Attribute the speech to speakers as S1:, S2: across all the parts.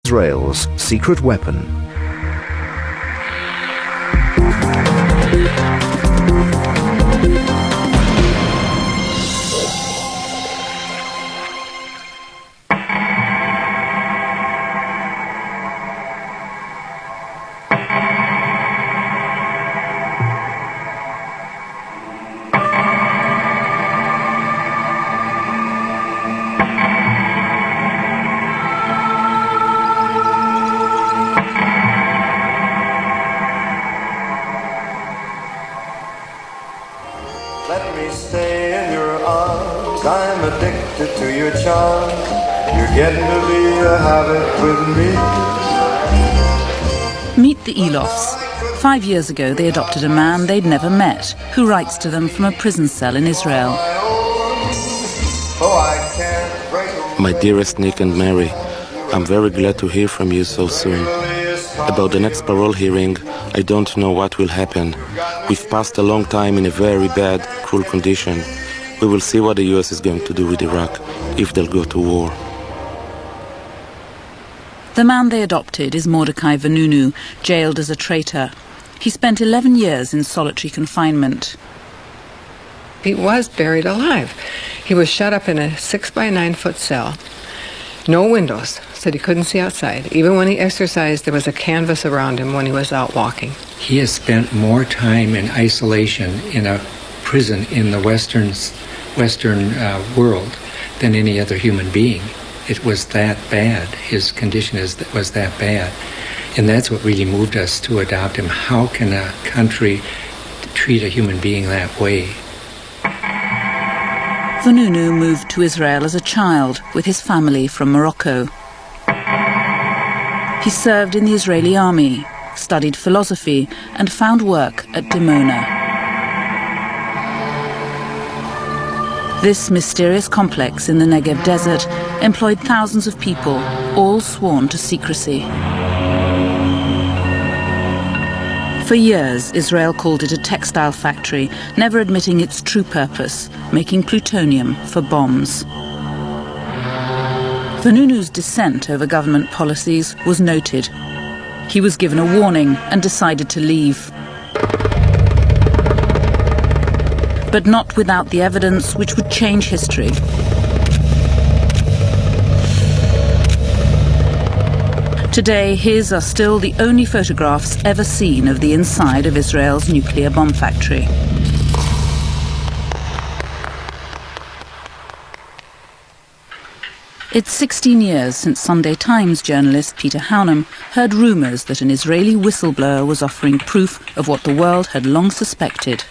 S1: Israel's secret weapon.
S2: Let me stay in your arms, I'm addicted to your charm. You're getting to be a habit with me.
S3: Meet the Elofs. 5 years ago, they adopted a man they'd never met, who writes to them from a prison cell in Israel.
S4: My dearest Nick and Mary, I'm very glad to hear from you so soon. About the next parole hearing, I don't know what will happen. We've passed a long time in a very bad, cruel condition. We will see what the US is going to do with Iraq, if they'll go to war.
S3: The man they adopted is Mordecai Vanunu, jailed as a traitor. He spent 11 years in solitary confinement.
S5: He was buried alive. He was shut up in a 6-by-9-foot cell. No windows, so he couldn't see outside. Even when he exercised, there was a canvas around him when he was out walking.
S6: He has spent more time in isolation in a prison in the Western world than any other human being. It was that bad. His condition was that bad. And that's what really moved us to adopt him. How can a country treat a human being that way?
S3: Vanunu moved to Israel as a child with his family from Morocco. He served in the Israeli army, studied philosophy, and found work at Dimona. This mysterious complex in the Negev desert employed thousands of people, all sworn to secrecy. For years, Israel called it a textile factory, never admitting its true purpose, making plutonium for bombs. Vanunu's dissent over government policies was noted. He was given a warning and decided to leave. But not without the evidence which would change history. Today, his are still the only photographs ever seen of the inside of Israel's nuclear bomb factory. It's 16 years since Sunday Times journalist Peter Haunem heard rumours that an Israeli whistleblower was offering proof of what the world had long suspected.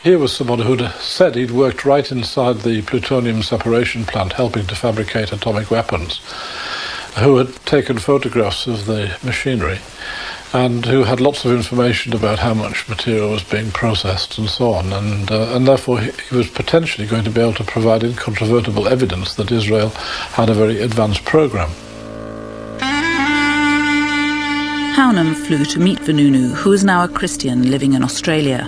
S7: Here was someone who'd said he'd worked right inside the plutonium separation plant, helping to fabricate atomic weapons, who had taken photographs of the machinery, and who had lots of information about how much material was being processed and so on, and therefore he was potentially going to be able to provide incontrovertible evidence that Israel had a very advanced program.
S3: Haunem flew to meet Vanunu, who is now a Christian living in Australia.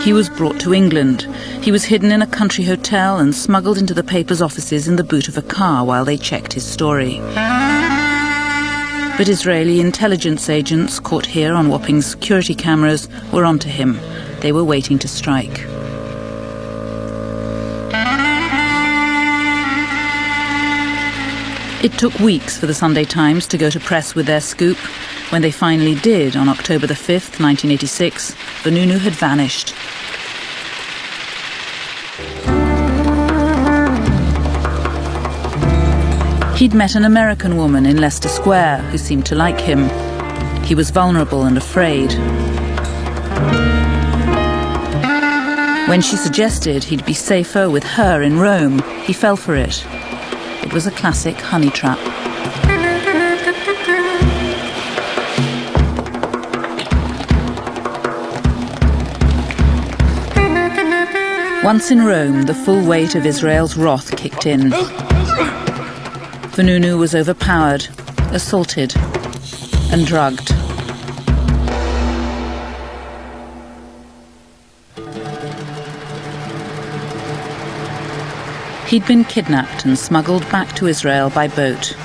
S3: He was brought to England. He was hidden in a country hotel and smuggled into the paper's offices in the boot of a car while they checked his story. But Israeli intelligence agents, caught here on Wapping's security cameras, were onto him. They were waiting to strike. It took weeks for the Sunday Times to go to press with their scoop. When they finally did, on October the 5th, 1986, Vanunu had vanished. He'd met an American woman in Leicester Square who seemed to like him. He was vulnerable and afraid. When she suggested he'd be safer with her in Rome, he fell for it. It was a classic honey trap. Once in Rome, the full weight of Israel's wrath kicked in. Vanunu was overpowered, assaulted, and drugged. He'd been kidnapped and smuggled back to Israel by boat,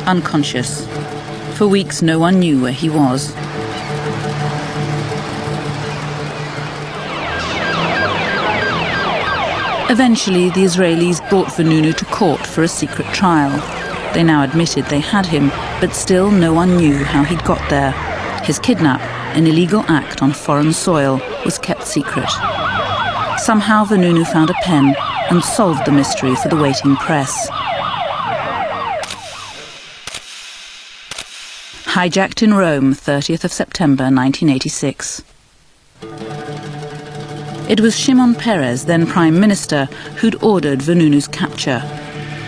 S3: unconscious. For weeks no one knew where he was. Eventually, the Israelis brought Vanunu to court for a secret trial. They now admitted they had him, but still no one knew how he'd got there. His kidnap, an illegal act on foreign soil, was kept secret. Somehow Vanunu found a pen and solved the mystery for the waiting press. Hijacked in Rome, 30th of September 1986. It was Shimon Peres, then Prime Minister, who'd ordered Vanunu's capture.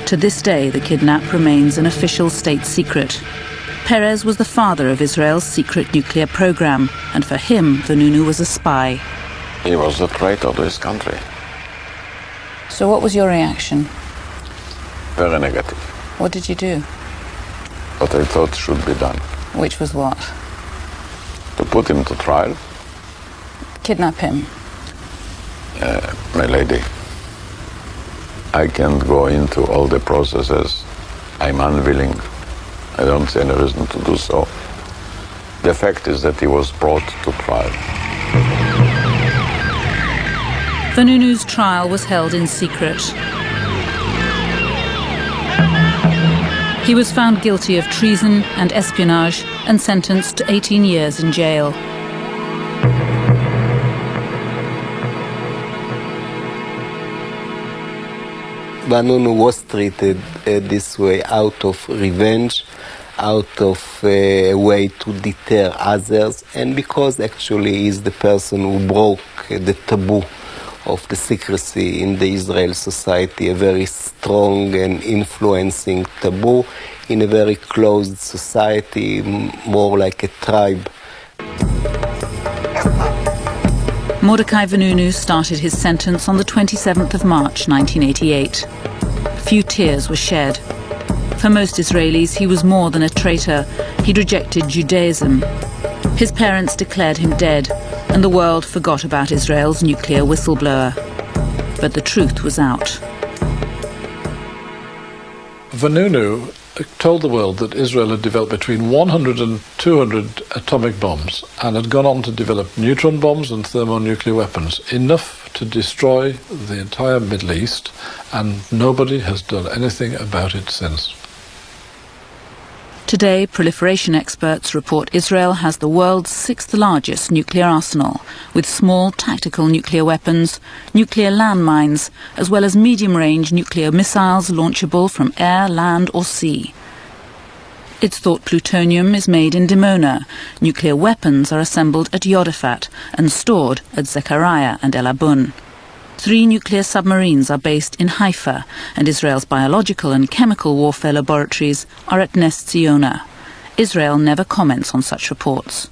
S3: To this day, the kidnap remains an official state secret. Peres was the father of Israel's secret nuclear program, and for him, Vanunu was a spy.
S8: He was a traitor to his country.
S3: So what was your reaction?
S8: Very negative.
S3: What did you do?
S8: What I thought should be done.
S3: Which was what?
S8: To put him to trial.
S3: Kidnap him?
S8: My lady, I can't go into all the processes. I'm unwilling. I don't see any reason to do so. The fact is that he was brought to trial.
S3: Vanunu's trial was held in secret. He was found guilty of treason and espionage and sentenced to 18 years in jail.
S9: Vanunu was treated this way out of revenge, out of a way to deter others, and because actually he's the person who broke the taboo of the secrecy in the Israel society, a very strong and influencing taboo in a very closed society, more like a tribe.
S3: Mordechai Vanunu started his sentence on the 27th of March 1988. Few tears were shed. For most Israelis, he was more than a traitor. He'd rejected Judaism. His parents declared him dead, and the world forgot about Israel's nuclear whistleblower. But the truth was out.
S7: Vanunu told the world that Israel had developed between 100 and 200 atomic bombs and had gone on to develop neutron bombs and thermonuclear weapons, enough to destroy the entire Middle East, and nobody has done anything about it since.
S3: Today, proliferation experts report Israel has the world's sixth largest nuclear arsenal, with small tactical nuclear weapons, nuclear landmines, as well as medium-range nuclear missiles launchable from air, land or sea. It's thought plutonium is made in Dimona. Nuclear weapons are assembled at Yodafat and stored at Zechariah and El Abun. 3 nuclear submarines are based in Haifa, and Israel's biological and chemical warfare laboratories are at Nes Ziona. Israel never comments on such reports.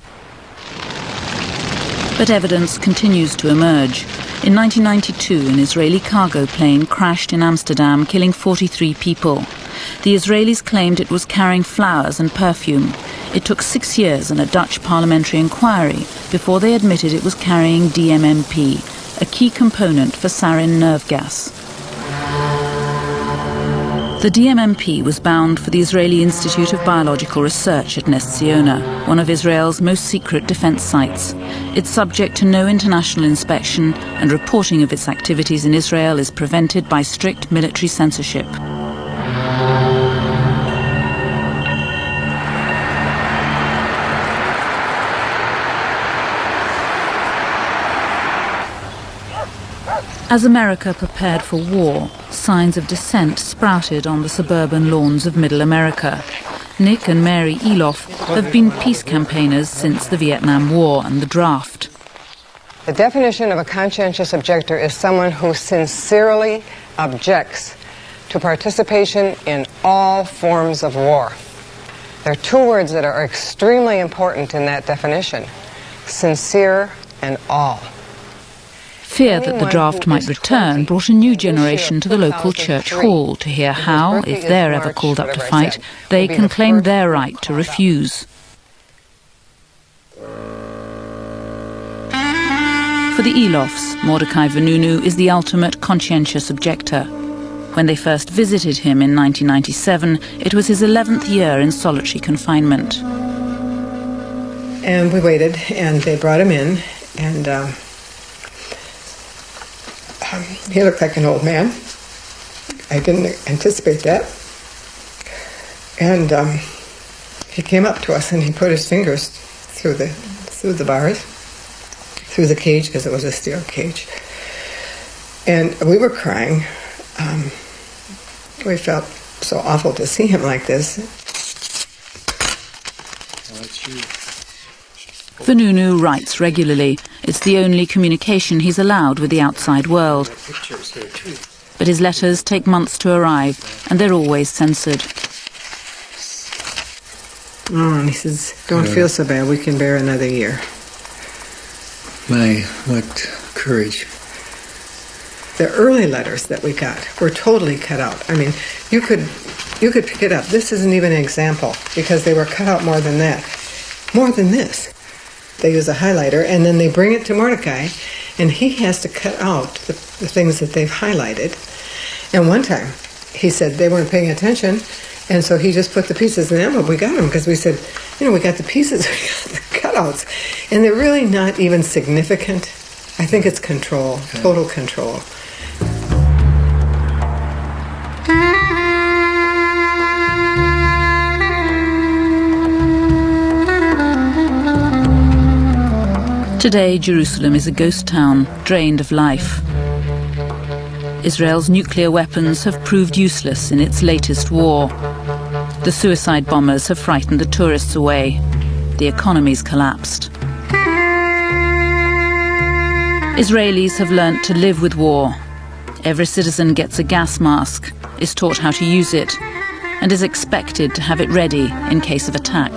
S3: But evidence continues to emerge. In 1992, an Israeli cargo plane crashed in Amsterdam, killing 43 people. The Israelis claimed it was carrying flowers and perfume. It took 6 years and a Dutch parliamentary inquiry before they admitted it was carrying DMMP, a key component for sarin nerve gas. The DMMP was bound for the Israeli Institute of Biological Research at Nes Ziona, one of Israel's most secret defense sites. It's subject to no international inspection, and reporting of its activities in Israel is prevented by strict military censorship. As America prepared for war, signs of dissent sprouted on the suburban lawns of Middle America. Nick and Mary Eloff have been peace campaigners since the Vietnam War and the draft.
S5: The definition of a conscientious objector is someone who sincerely objects to participation in all forms of war. There are 2 words that are extremely important in that definition: sincere and all.
S3: Fear that the draft might return brought a new generation to the local church hall to hear how, if they're ever called up to fight, they can claim their right to refuse. For the Eloffs, Mordechai Vanunu is the ultimate conscientious objector. When they first visited him in 1997, it was his 11th year in solitary confinement.
S5: And we waited, and they brought him in, and he looked like an old man. I didn't anticipate that. And he came up to us, and he put his fingers through the bars, through the cage, because it was a steel cage. And we were crying. We felt so awful to see him like this.
S3: Vanunu writes regularly. It's the only communication he's allowed with the outside world. But his letters take months to arrive, and they're always censored.
S5: Oh, and he says, don't feel so bad, we can bear another year.
S6: My, what courage.
S5: The early letters that we got were totally cut out. I mean, you could pick it up. This isn't even an example, because they were cut out more than that. More than this. They use a highlighter, and then they bring it to Mordecai, and he has to cut out the things that they've highlighted. And one time, he said they weren't paying attention, and so he just put the pieces in the envelope. We got them, because we said, we got the pieces, we got the cutouts. And they're really not even significant. I think it's control, total control.
S3: Today, Jerusalem is a ghost town, drained of life. Israel's nuclear weapons have proved useless in its latest war. The suicide bombers have frightened the tourists away. The economy's collapsed. Israelis have learnt to live with war. Every citizen gets a gas mask, is taught how to use it, and is expected to have it ready in case of attack.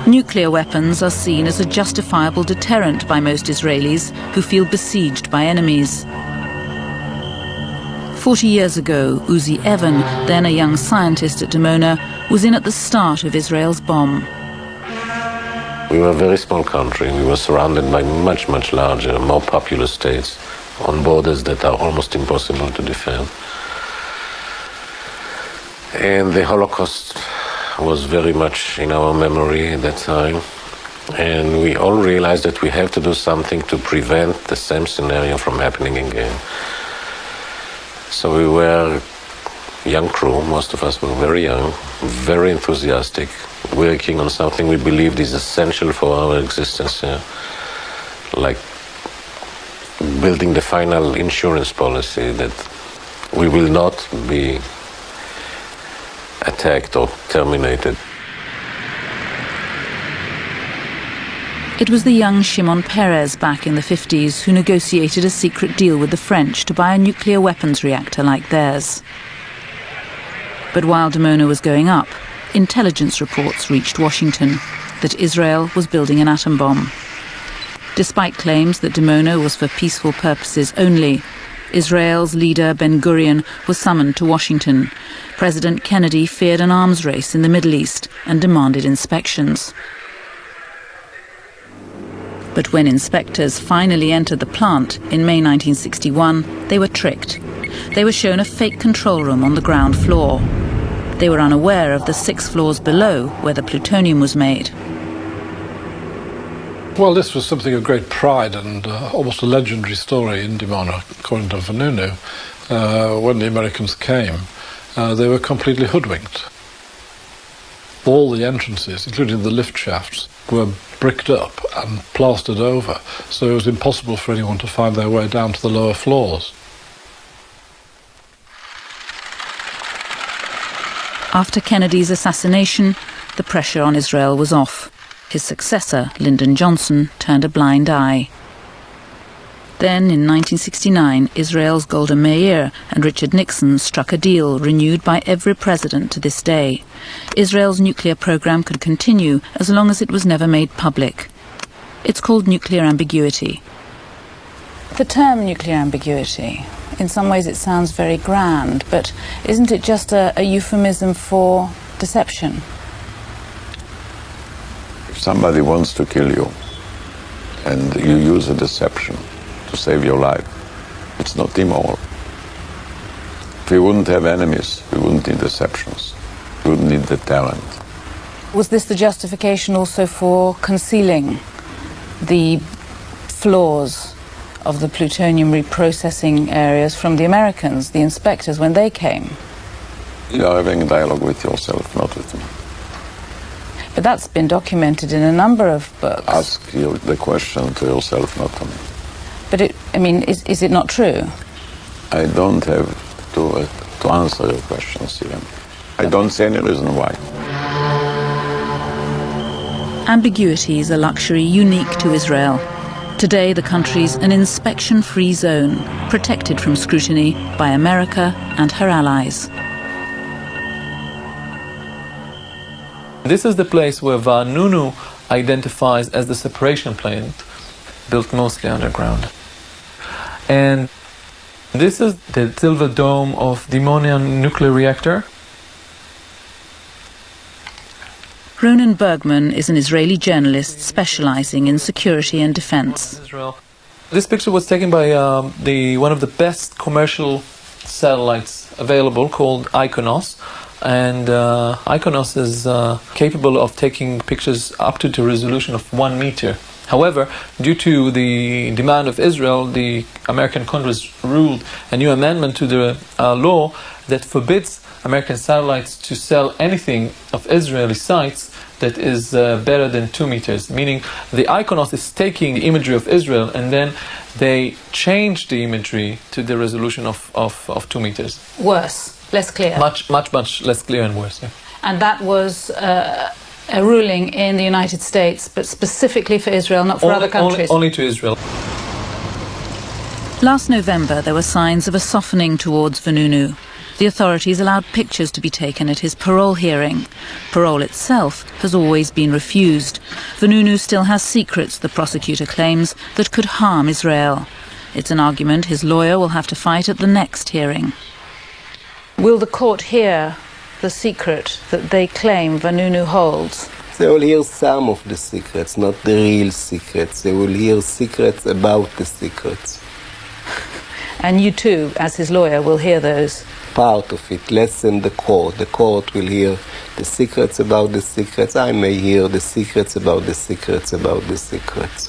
S3: Nuclear weapons are seen as a justifiable deterrent by most Israelis who feel besieged by enemies. 40 years ago, Uzi Evan, then a young scientist at Dimona, was in at the start of Israel's bomb.
S10: We were a very small country. We were surrounded by much, much larger, more populous states on borders that are almost impossible to defend. And the Holocaust was very much in our memory at that time. And we all realized that we have to do something to prevent the same scenario from happening again. So we were a young crew, most of us were very young, very enthusiastic, working on something we believed is essential for our existence here. Like building the final insurance policy that we will not be attacked or terminated.
S3: It was the young Shimon Peres back in the 50s who negotiated a secret deal with the French to buy a nuclear weapons reactor like theirs. But while Dimona was going up, intelligence reports reached Washington that Israel was building an atom bomb. Despite claims that Dimona was for peaceful purposes only, Israel's leader Ben-Gurion was summoned to Washington. President Kennedy feared an arms race in the Middle East and demanded inspections. But when inspectors finally entered the plant in May 1961, they were tricked. They were shown a fake control room on the ground floor. They were unaware of the 6 floors below where the plutonium was made.
S7: Well, this was something of great pride and almost a legendary story in Dimona, according to Vanunu. When the Americans came, they were completely hoodwinked. All the entrances, including the lift shafts, were bricked up and plastered over, so it was impossible for anyone to find their way down to the lower floors.
S3: After Kennedy's assassination, the pressure on Israel was off. His successor, Lyndon Johnson, turned a blind eye. Then, in 1969, Israel's Golda Meir and Richard Nixon struck a deal renewed by every president to this day. Israel's nuclear program could continue as long as it was never made public. It's called nuclear ambiguity. The term nuclear ambiguity, in some ways it sounds very grand, but isn't it just a euphemism for deception?
S8: If somebody wants to kill you and you use a deception to save your life, it's not immoral. If we wouldn't have enemies, we wouldn't need deceptions. We wouldn't need the talent.
S3: Was this the justification also for concealing the flaws of the plutonium reprocessing areas from the Americans, the inspectors, when they came?
S8: You are having a dialogue with yourself, not with me.
S3: But that's been documented in a number of books.
S8: Ask the question to yourself, not to me.
S3: But is it not true?
S8: I don't have to answer your questions here. I don't see any reason why.
S3: Ambiguity is a luxury unique to Israel. Today, the country's an inspection-free zone, protected from scrutiny by America and her allies.
S11: This is the place where Vanunu identifies as the separation plant, built mostly underground. And this is the silver dome of the Dimonian nuclear reactor.
S3: Ronan Bergman is an Israeli journalist specializing in security and defense.
S11: This picture was taken by one of the best commercial satellites available, called Iconos. And Iconos is capable of taking pictures up to the resolution of 1 meter. However, due to the demand of Israel, the American Congress ruled a new amendment to the law that forbids American satellites to sell anything of Israeli sites that is better than 2 meters. Meaning the Iconos is taking the imagery of Israel and then they change the imagery to the resolution of 2 meters.
S3: Worse, less clear.
S11: Much less clear and worse, yeah.
S3: And that was a ruling in the United States, but specifically for Israel, not for other countries?
S11: Only to Israel.
S3: Last November, there were signs of a softening towards Vanunu. The authorities allowed pictures to be taken at his parole hearing. Parole itself has always been refused. Vanunu still has secrets, the prosecutor claims, that could harm Israel. It's an argument his lawyer will have to fight at the next hearing. Will the court hear the secret that they claim Vanunu holds?
S9: They will hear some of the secrets, not the real secrets. They will hear secrets about the secrets.
S3: And you too, as his lawyer, will hear those?
S9: Part of it, less than the court. The court will hear the secrets about the secrets. I may hear the secrets about the secrets about the secrets.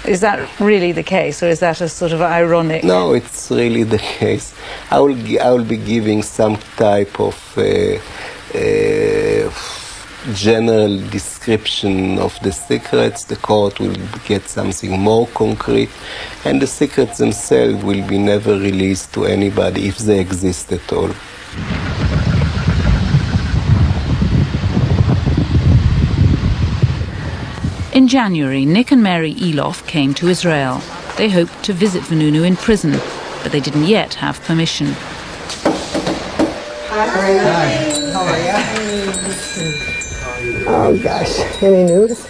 S3: Is that really the case, or is that a sort of ironic?
S9: No, it's really the case. I will be giving some type of general description of the secrets. The court will get something more concrete, and the secrets themselves will be never released to anybody if they exist at all.
S3: In January, Nick and Mary Eloff came to Israel. They hoped to visit Vanunu in prison, but they didn't yet have permission.
S5: Hi. How are you? Oh gosh, any news?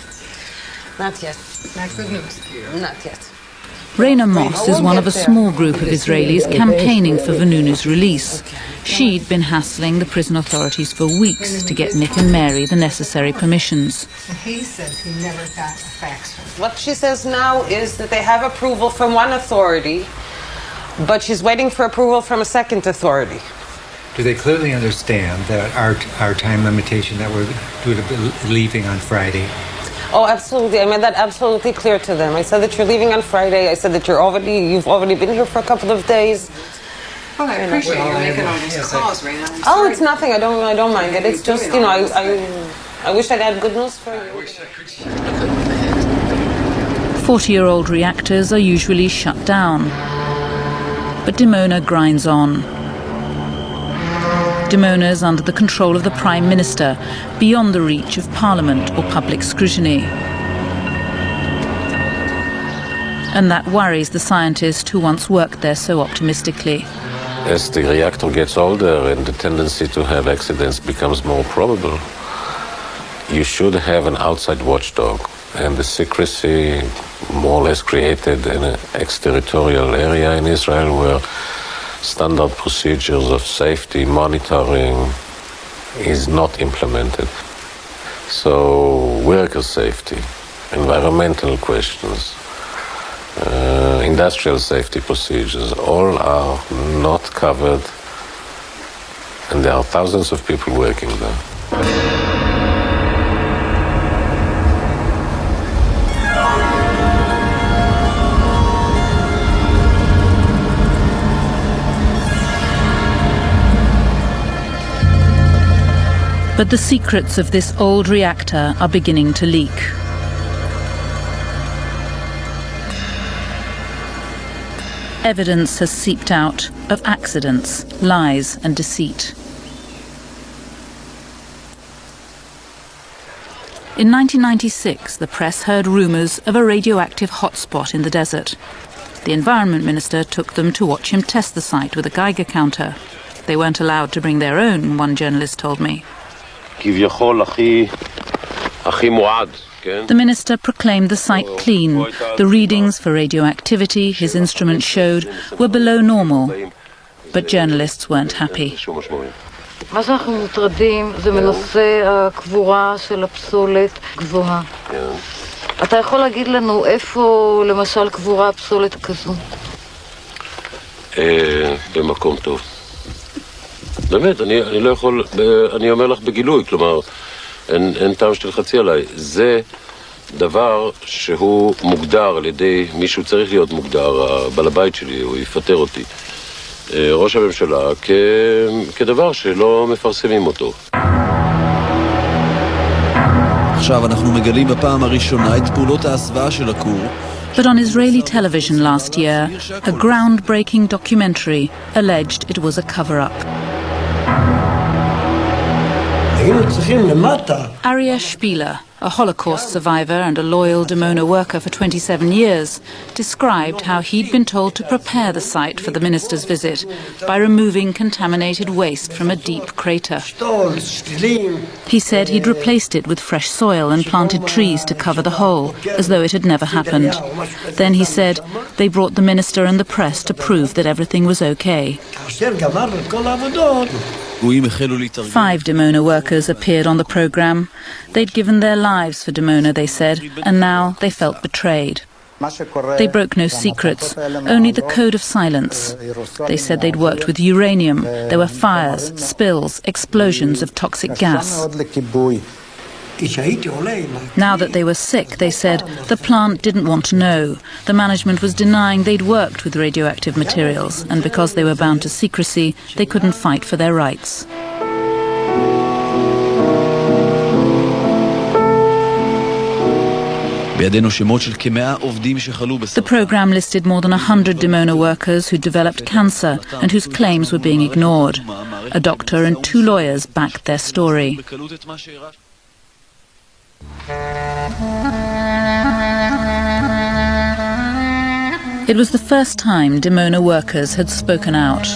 S12: Not yet.
S5: Not good news.
S12: Not yet.
S3: Raina Moss is one of a small group of Israelis campaigning for Vanunu's release. She'd been hassling the prison authorities for weeks to get Nick and Mary the necessary permissions.
S5: He says he never got a fax.
S12: What she says now is that they have approval from one authority, but she's waiting for approval from a second authority.
S6: Do they clearly understand that our time limitation that we're leaving on Friday?
S12: Oh, absolutely. I made that absolutely clear to them. I said that you're leaving on Friday. I said that you've already been here for a couple of days.
S5: Well, I appreciate you making all these calls right now.
S12: Oh, it's nothing. I don't mind it. It's just, you know, I wish I'd had good news for you.
S3: 40-year-old reactors are usually shut down. But Dimona grinds on. Dimona's under the control of the Prime Minister, beyond the reach of Parliament or public scrutiny. And that worries the scientist who once worked there so optimistically.
S10: As the reactor gets older and the tendency to have accidents becomes more probable, you should have an outside watchdog, and the secrecy more or less created in an exterritorial area in Israel where standard procedures of safety, monitoring, is not implemented. So worker safety, environmental questions, industrial safety procedures, all are not covered, and there are thousands of people working there.
S3: But the secrets of this old reactor are beginning to leak. Evidence has seeped out of accidents, lies and deceit. In 1996, the press heard rumours of a radioactive hotspot in the desert. The Environment Minister took them to watch him test the site with a Geiger counter. They weren't allowed to bring their own, one journalist told me. The minister proclaimed the site clean. The readings for radioactivity his instruments showed were below normal. But journalists weren't happy.
S13: מה שאנחנו מוטרדים זה מנושא הקבורה של הפסולת גבוהה. אתה יכול להגיד לנו איפה למשל קבורה פסולת כזו?
S10: במקום טוב. באמת, אני לא יכול, אני אומר לך בגילוי, כלומר, אין טעם שתלחצי עליי. זה דבר שהוא מוגדר על ידי מישהו צריך להיות מוגדר, בעל הבית שלי, הוא יפטר אותי. ראש הממשלה כדבר שלא מפרסמים אותו.
S1: עכשיו אנחנו מגלים בפעם הראשונה את פעולות ההסוואה של הכור.
S3: But on Israeli television last year, a groundbreaking documentary alleged it was a cover-up. Aryeh Spieler, a Holocaust survivor and a loyal Dimona worker for 27 years, described how he'd been told to prepare the site for the minister's visit by removing contaminated waste from a deep crater. He said he'd replaced it with fresh soil and planted trees to cover the hole, as though it had never happened. Then he said they brought the minister and the press to prove that everything was okay. 5 Dimona workers appeared on the programme. They'd given their lives for Dimona, they said, and now they felt betrayed. They broke no secrets, only the code of silence. They said they'd worked with uranium. There were fires, spills, explosions of toxic gas. Now that they were sick, they said the plant didn't want to know. The management was denying they'd worked with radioactive materials, and because they were bound to secrecy, they couldn't fight for their rights. The program listed more than 100 Dimona workers who developed cancer and whose claims were being ignored. A doctor and 2 lawyers backed their story. It was the first time Dimona workers had spoken out.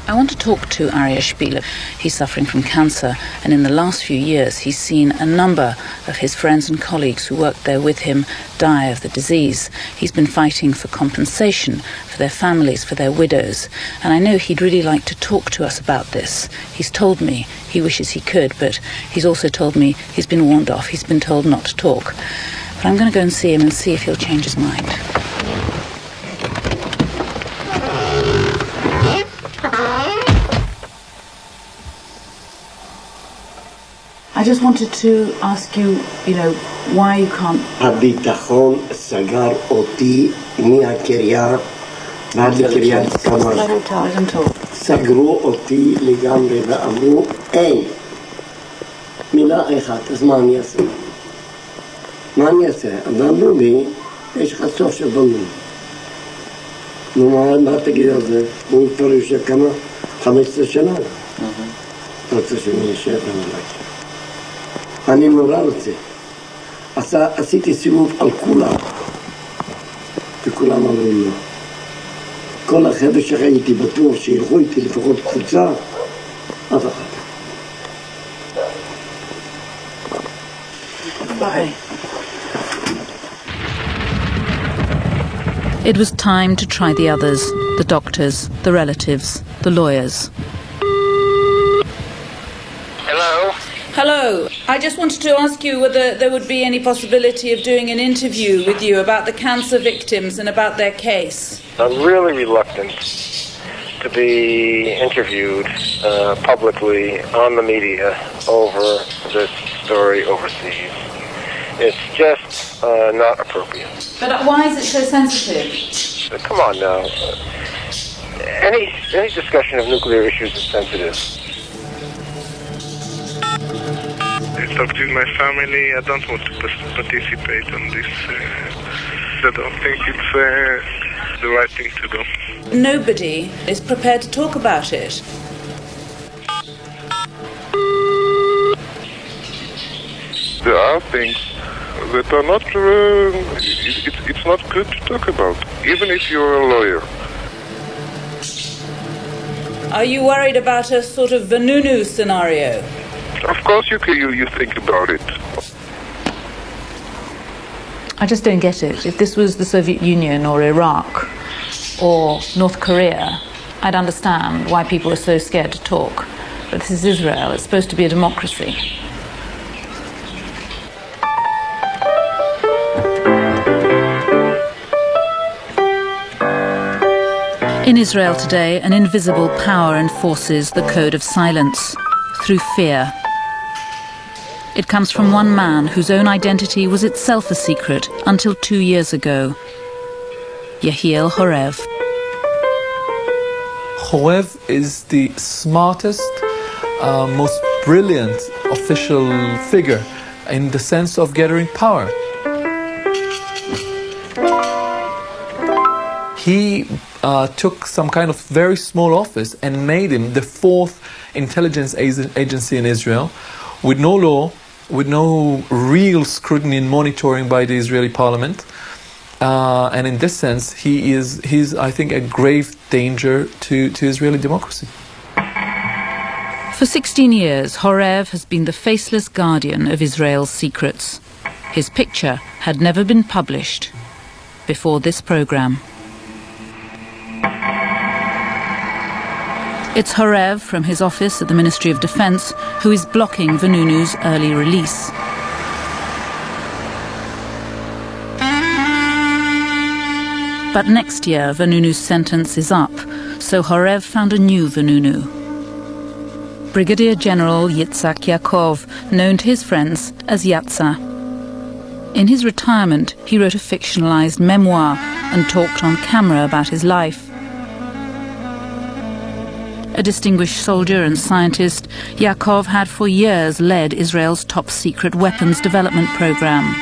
S3: I want to talk to Aryeh Spieler. He's suffering from cancer, and in the last few years he's seen a number of his friends and colleagues who worked there with him die of the disease. He's been fighting for compensation for their families, for their widows, and I know he'd really like to talk to us about this. He's told me he wishes he could, but he's also told me he's been warned off, he's been told not to talk. But I'm going to go and see him and see if he'll change his mind. I just wanted to ask you, why you can't...
S14: הביטחון סגר אותי מהקריה ועד לקריית כמה. סגרו אותי לגמרי ואמרו, אין. מילה אחת, אז מה אני אעשה? מה אני אעשה? אמרו לי, יש לך סוף של בלון. נו, מה תגיד על זה? הוא כבר יושב כמה? 15 שנה. רוצה שאני אשב במלאק. אני נורא רוצה. עשיתי סיבוב על כולם. וכולם אמרו לו. כל החבר'ה שהייתי בטוח שילכו איתי לפחות קבוצה, אף אחד.
S3: ביי. It was time to try the others, the doctors, the relatives, the lawyers.
S15: Hello?
S3: Hello. I just wanted to ask you whether there would be any possibility of doing an interview with you about the cancer victims and about their case.
S15: I'm really reluctant to be interviewed publicly on the media over this story overseas. It's just not appropriate.
S3: But why is it so sensitive?
S15: Come on now. Any discussion of nuclear issues is sensitive.
S16: I talked with my family. I don't want to participate on this. I don't think it's the right thing to do.
S3: Nobody is prepared to talk about it.
S16: There are things that are not, it's not good to talk about, even if you're a lawyer.
S3: Are you worried about a sort of Vanunu scenario?
S16: Of course you think about it.
S3: I just don't get it. If this was the Soviet Union or Iraq or North Korea, I'd understand why people are so scared to talk. But this is Israel. It's supposed to be a democracy. In Israel today, an invisible power enforces the code of silence through fear. It comes from one man whose own identity was itself a secret until 2 years ago. Yehiel Horev.
S11: Horev is the smartest, most brilliant official figure in the sense of gathering power. He took some kind of very small office and made him the 4th intelligence agency in Israel, with no law, with no real scrutiny and monitoring by the Israeli parliament. And in this sense, he's I think, a grave danger to Israeli democracy.
S3: For 16 years, Horev has been the faceless guardian of Israel's secrets. His picture had never been published before this program. It's Horev from his office at the Ministry of Defense who is blocking Vanunu's early release. But next year, Vanunu's sentence is up, so Horev found a new Vanunu. Brigadier General Yitzhak Yaakov, known to his friends as Yatza. In his retirement, he wrote a fictionalized memoir and talked on camera about his life. A distinguished soldier and scientist, Yaakov had for years led Israel's top-secret weapons development program.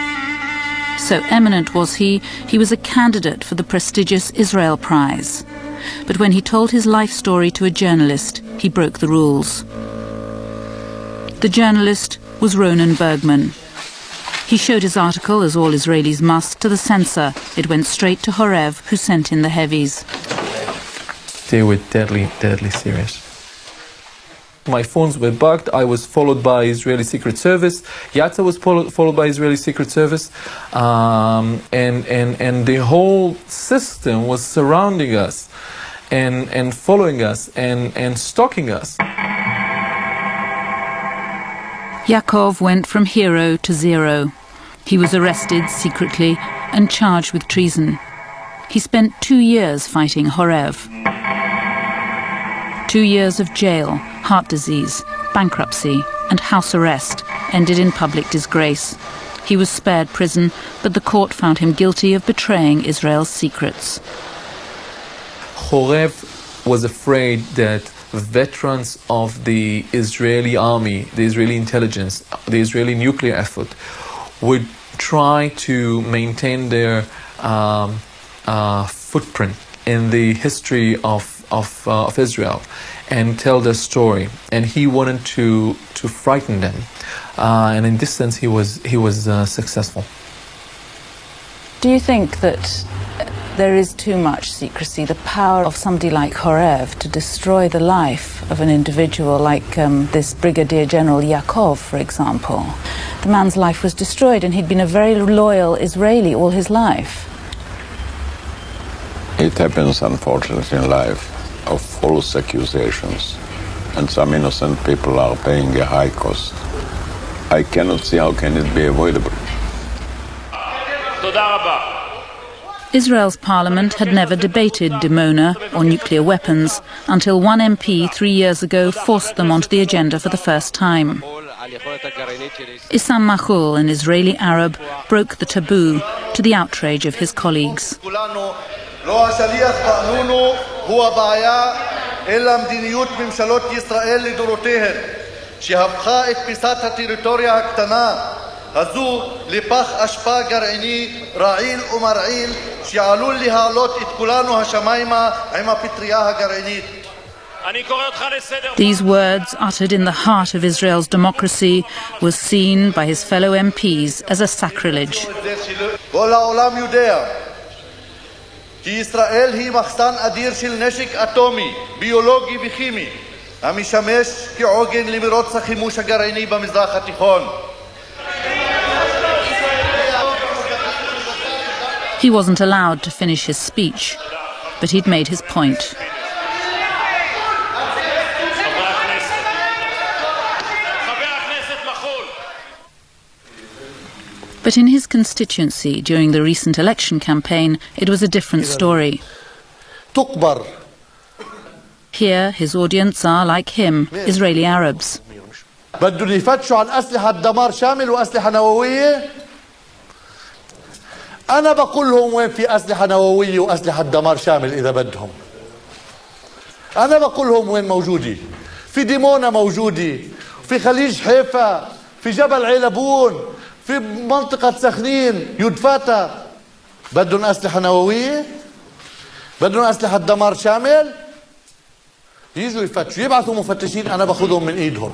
S3: So eminent was he was a candidate for the prestigious Israel Prize. But when he told his life story to a journalist, he broke the rules. The journalist was Ronan Bergman. He showed his article, as all Israelis must, to the censor. It went straight to Horev, who sent in the heavies.
S11: They were deadly, deadly serious. My phones were bugged. I was followed by Israeli Secret Service. Yatza was followed by Israeli Secret Service. And the whole system was surrounding us and following us and stalking us.
S3: Yaakov went from hero to zero. He was arrested secretly and charged with treason. He spent 2 years fighting Horev. 2 years of jail, heart disease, bankruptcy, and house arrest ended in public disgrace. He was spared prison, but the court found him guilty of betraying Israel's secrets.
S11: Horev was afraid that veterans of the Israeli army, the Israeli intelligence, the Israeli nuclear effort would try to maintain their footprint in the history of Israel and tell their story, and he wanted to frighten them, and in this sense he was successful.
S3: Do you think that there is too much secrecy, the power of somebody like Horev to destroy the life of an individual like this Brigadier General Yaakov, for example? The man's life was destroyed, and he'd been a very loyal Israeli all his life.
S8: It happens, unfortunately, in life, of false accusations, and some innocent people are paying a high cost. I cannot see how can it be avoidable.
S3: Israel's parliament had never debated Dimona or nuclear weapons until one MP 3 years ago forced them onto the agenda for the first time. Issam Mahul, an Israeli Arab, broke the taboo to the outrage of his colleagues.
S17: הזו לפח אשפה גרעיני רעיל ומרעיל שעלול להעלות את כולנו השמיימה עם הפטריה הגרעינית.
S3: These words, uttered in the heart of Israel's democracy, was seen by his fellow MPs as a sacrilege.
S17: כל העולם יודע כי ישראל היא מחסן אדיר של נשק אטומי, ביולוגי וכימי, המשמש כעוגן למרוץ החימוש הגרעיני במזרח התיכון.
S3: He wasn't allowed to finish his speech, but he'd made his point. But in his constituency during the recent election campaign, it was a different story. Here, his audience are, like him, Israeli Arabs.
S17: بدهم يفتشوا عن أسلحة دمار شامل وأسلحة نووية. أنا بقول لهم وين في أسلحة نووية وأسلحة دمار شامل إذا بدهم. أنا بقول لهم وين موجودة. في ديمونا موجودة، في خليج حيفا، في جبل علبون، في منطقة سخنين، يدفاتا. بدهم أسلحة نووية؟ بدهم أسلحة دمار شامل؟ يجوا يفتشوا، يبعثوا مفتشين، أنا باخذهم من إيدهم.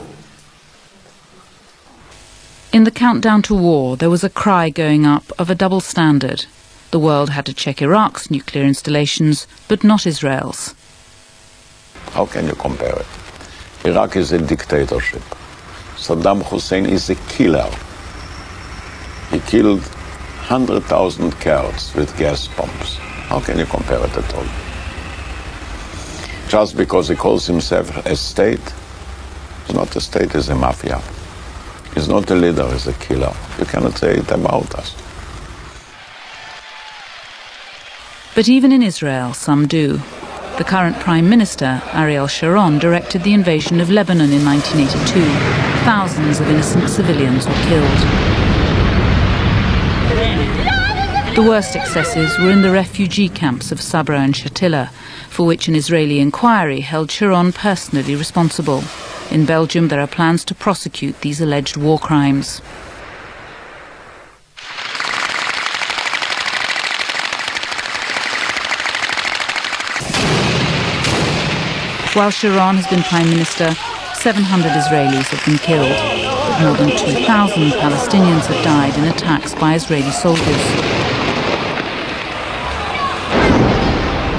S3: In the countdown to war, there was a cry going up of a double standard. The world had to check Iraq's nuclear installations, but not Israel's.
S8: How can you compare it? Iraq is a dictatorship. Saddam Hussein is a killer. He killed 100,000 Kurds with gas bombs. How can you compare it at all? Just because he calls himself a state, it's not a state, it's a mafia. He's not a leader, he's a killer. You cannot say it about us.
S3: But even in Israel, some do. The current Prime Minister, Ariel Sharon, directed the invasion of Lebanon in 1982. Thousands of innocent civilians were killed. The worst excesses were in the refugee camps of Sabra and Shatila, for which an Israeli inquiry held Sharon personally responsible. In Belgium, there are plans to prosecute these alleged war crimes. While Sharon has been Prime Minister, 700 Israelis have been killed, but more than 2,000 Palestinians have died in attacks by Israeli soldiers.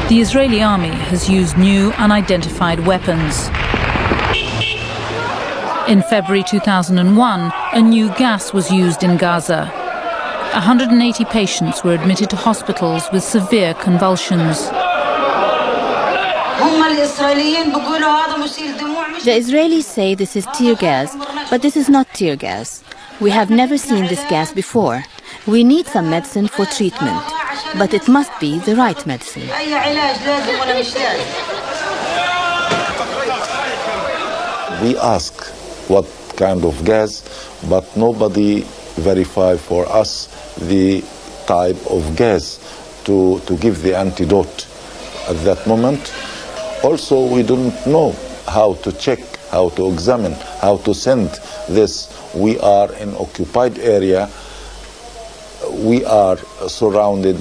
S3: The Israeli army has used new unidentified weapons. In February 2001, a new gas was used in Gaza. 180 patients were admitted to hospitals with severe convulsions.
S18: The Israelis say this is tear gas, but this is not tear gas. We have never seen this gas before. We need some medicine for treatment, but it must be the right medicine.
S8: We ask what kind of gas, but nobody verified for us the type of gas to give the antidote at that moment. Also, we don't know how to check, how to examine, how to send this. We are in occupied area. We are surrounded.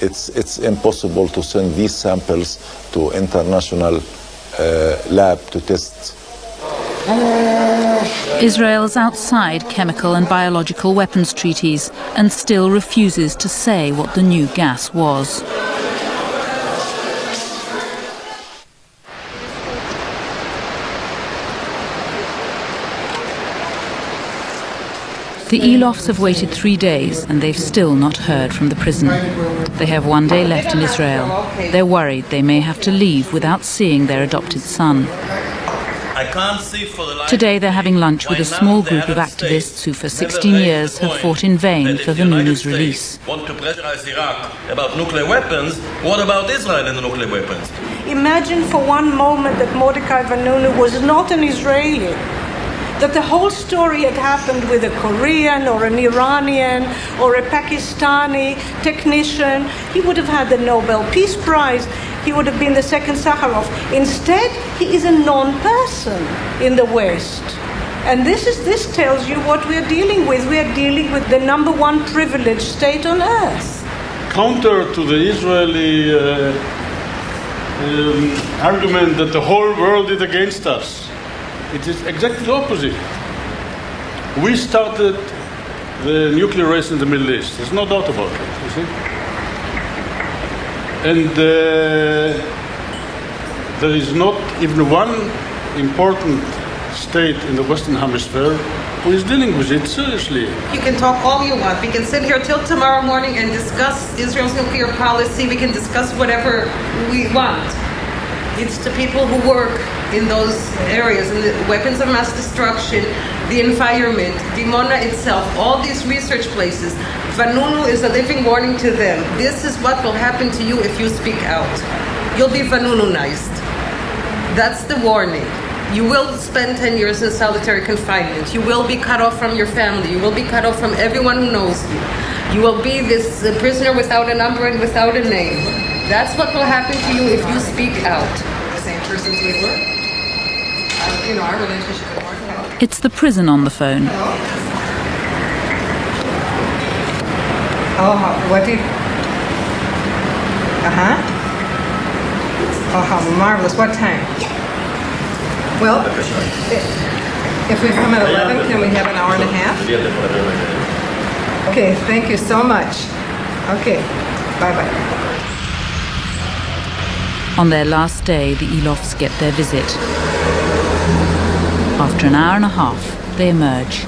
S8: It's impossible to send these samples to international lab to test.
S3: Israel is outside chemical and biological weapons treaties and still refuses to say what the new gas was. The Elofs have waited 3 days and they've still not heard from the prison. They have 1 day left in Israel. They're worried they may have to leave without seeing their adopted son. Today they're having lunch with a small group of activists who for 16 years have fought in vain for Vannunu's release.
S19: Want to pressurize Iraq about nuclear weapons? What about Israel and the nuclear weapons?
S20: Imagine for one moment that Mordechai Vanunu was not an Israeli, that the whole story had happened with a Korean or an Iranian or a Pakistani technician. He would have had the Nobel Peace Prize. He would have been the second Sakharov. Instead, he is a non-person in the West. And this tells you what we are dealing with. We are dealing with the #1 privileged state on earth.
S21: Counter to the Israeli argument that the whole world is against us, it is exactly the opposite. We started the nuclear race in the Middle East. There's no doubt about it, you see. And there is not even one important state in the Western Hemisphere who is dealing with it seriously.
S12: You can talk all you want. We can sit here till tomorrow morning and discuss Israel's nuclear policy. We can discuss whatever we want. It's to people who work in those areas, in the weapons of mass destruction, the environment, Dimona itself, all these research places. Vanunu is a living warning to them. This is what will happen to you if you speak out. You'll be Vanunized. That's the warning. You will spend 10 years in solitary confinement. You will be cut off from your family. You will be cut off from everyone who knows you. You will be this prisoner without a number and without a name. That's what will happen to you if you speak out. The same persons we were. Our relationship is more.
S3: It's the prison on the phone.
S5: Oh, what did... Oh, how marvelous. What time? Well, if we come at 11, can we have an hour and a half? Okay, thank you so much. Okay, bye-bye.
S3: On their last day, the Elofs get their visit. After an hour and a half, they emerge.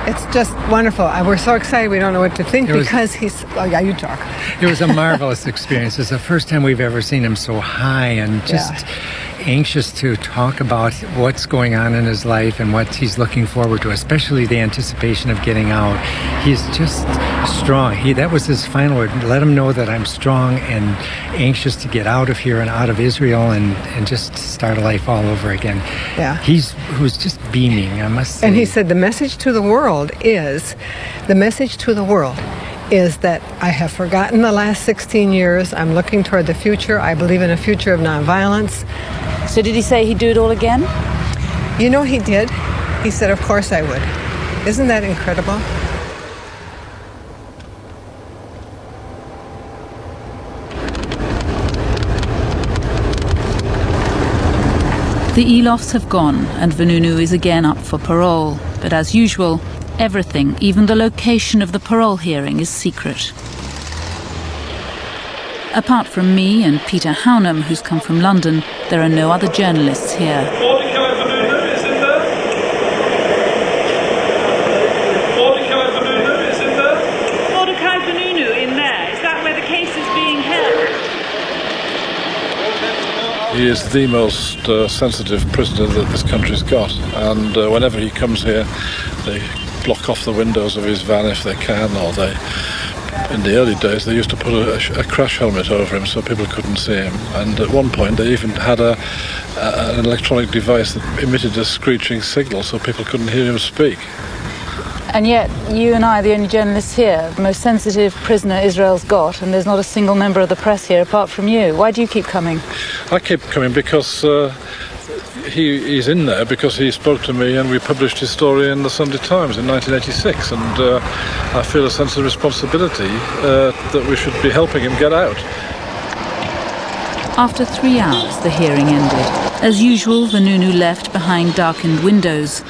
S5: It's just wonderful. We're so excited we don't know what to think because he's... Oh, yeah, you talk.
S6: It was a marvelous experience. It's the first time we've ever seen him so high and just anxious to talk about what's going on in his life and what he's looking forward to, especially the anticipation of getting out. He's just strong. That was his final word. Let him know that I'm strong and anxious to get out of here and out of Israel and just start a life all over again.
S5: Yeah.
S6: He was just beaming, I must say.
S5: And he said the message to the world is that I have forgotten the last 16 years. I'm looking toward the future. I believe in a future of nonviolence.
S3: So did he say he'd do it all again?
S5: You know, he did. He said, of course I would. Isn't that incredible?
S3: The Elofs have gone and Vanunu is again up for parole. But as usual, everything, even the location of the parole hearing, is secret. Apart from me and Peter Hounham, who's come from London, there are no other journalists here.
S22: Mordechai Vanunu is in there. Mordechai Vanunu is in there.
S23: Mordechai Vanunu in there. Is that where the case is being held?
S7: He is the most sensitive prisoner that this country's got, and whenever he comes here, they block off the windows of his van if they can, or they... In the early days, they used to put a crash helmet over him so people couldn't see him. And at one point, they even had an electronic device that emitted a screeching signal so people couldn't hear him speak.
S3: And yet, you and I are the only journalists here, the most sensitive prisoner Israel's got, and there's not a single member of the press here apart from you. Why do you keep coming?
S7: I keep coming because he's in there, because he spoke to me and we published his story in the Sunday Times in 1986, and I feel a sense of responsibility that we should be helping him get out.
S3: After 3 hours, the hearing ended. As usual, Vanunu left behind darkened windows.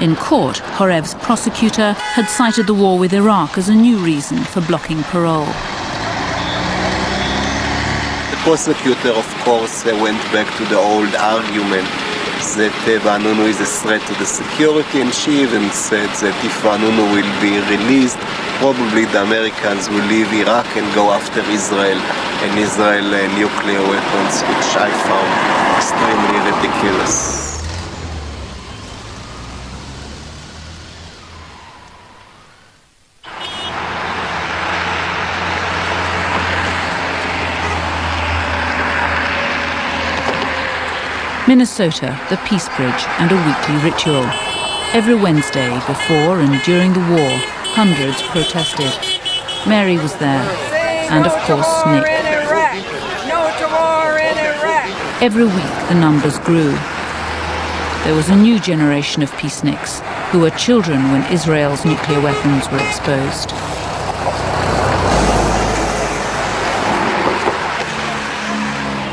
S3: In court, Horev's prosecutor had cited the war with Iraq as a new reason for blocking parole.
S9: The prosecutor, of course, went back to the old argument, that Vanunu is a threat to the security, and she even said that if Vanunu will be released, probably the Americans will leave Iraq and go after Israel and Israel nuclear weapons, which I found extremely ridiculous.
S3: Minnesota, the Peace Bridge, and a weekly ritual. Every Wednesday, before and during the war, hundreds protested. Mary was there, and of course Nick.
S2: No to war in Iraq.
S3: Every week the numbers grew. There was a new generation of peaceniks who were children when Israel's nuclear weapons were exposed.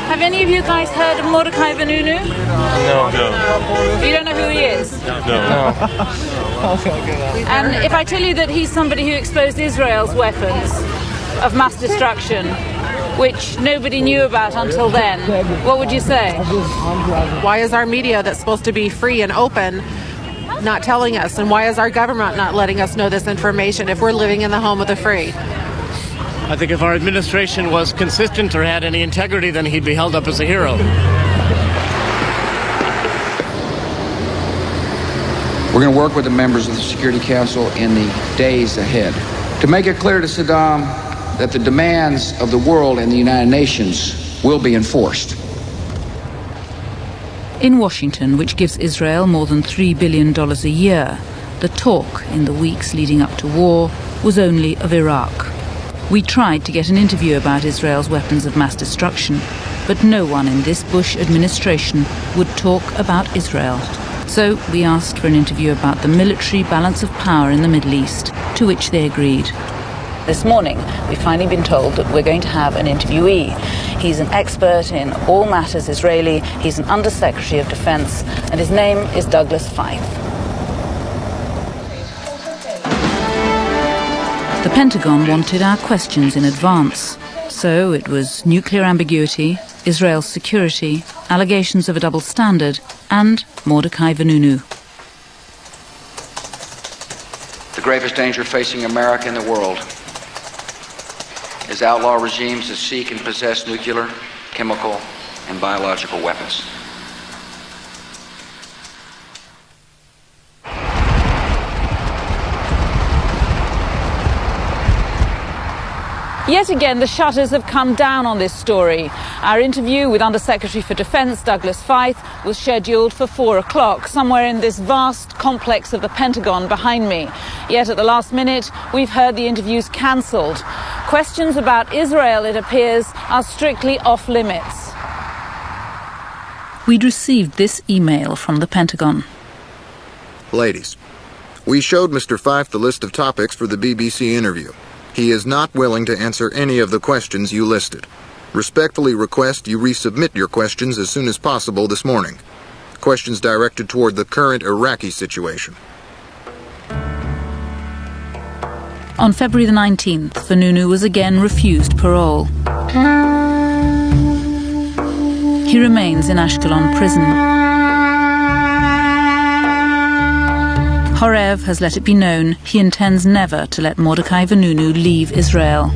S3: Have any of you guys heard of Mordecai Vanunu?
S2: No.
S3: You don't know who he is?
S2: No.
S3: And if I tell you that he's somebody who exposed Israel's weapons of mass destruction, which nobody knew about until then, what would you say?
S4: Why is our media that's supposed to be free and open not telling us? And why is our government not letting us know this information if we're living in the home of the free?
S13: I think if our administration was consistent or had any integrity, then he'd be held up as a hero.
S24: We're going to work with the members of the Security Council in the days ahead to make it clear to Saddam that the demands of the world and the United Nations will be enforced.
S3: In Washington, which gives Israel more than $3 billion a year, the talk in the weeks leading up to war was only of Iraq. We tried to get an interview about Israel's weapons of mass destruction, but no one in this Bush administration would talk about Israel. So we asked for an interview about the military balance of power in the Middle East, to which they agreed. This morning, we've finally been told that we're going to have an interviewee. He's an expert in all matters Israeli, he's an Undersecretary of Defense, and his name is Douglas Feith. The Pentagon wanted our questions in advance, so it was nuclear ambiguity, Israel's security, allegations of a double standard, and Mordecai Vanunu.
S24: The gravest danger facing America and the world is outlaw regimes that seek and possess nuclear, chemical, and biological weapons.
S3: Yet again, the shutters have come down on this story. Our interview with Undersecretary for Defense Douglas Feith was scheduled for 4 o'clock, somewhere in this vast complex of the Pentagon behind me. Yet at the last minute, we've heard the interviews cancelled. Questions about Israel, it appears, are strictly off limits. We'd received this email from the Pentagon.
S25: Ladies, we showed Mr. Feith the list of topics for the BBC interview. He is not willing to answer any of the questions you listed. Respectfully request you resubmit your questions as soon as possible this morning. Questions directed toward the current Iraqi situation.
S3: On February the 19th, Vanunu was again refused parole. He remains in Ashkelon prison. Horev has let it be known he intends never to let Mordecai Vanunu leave Israel.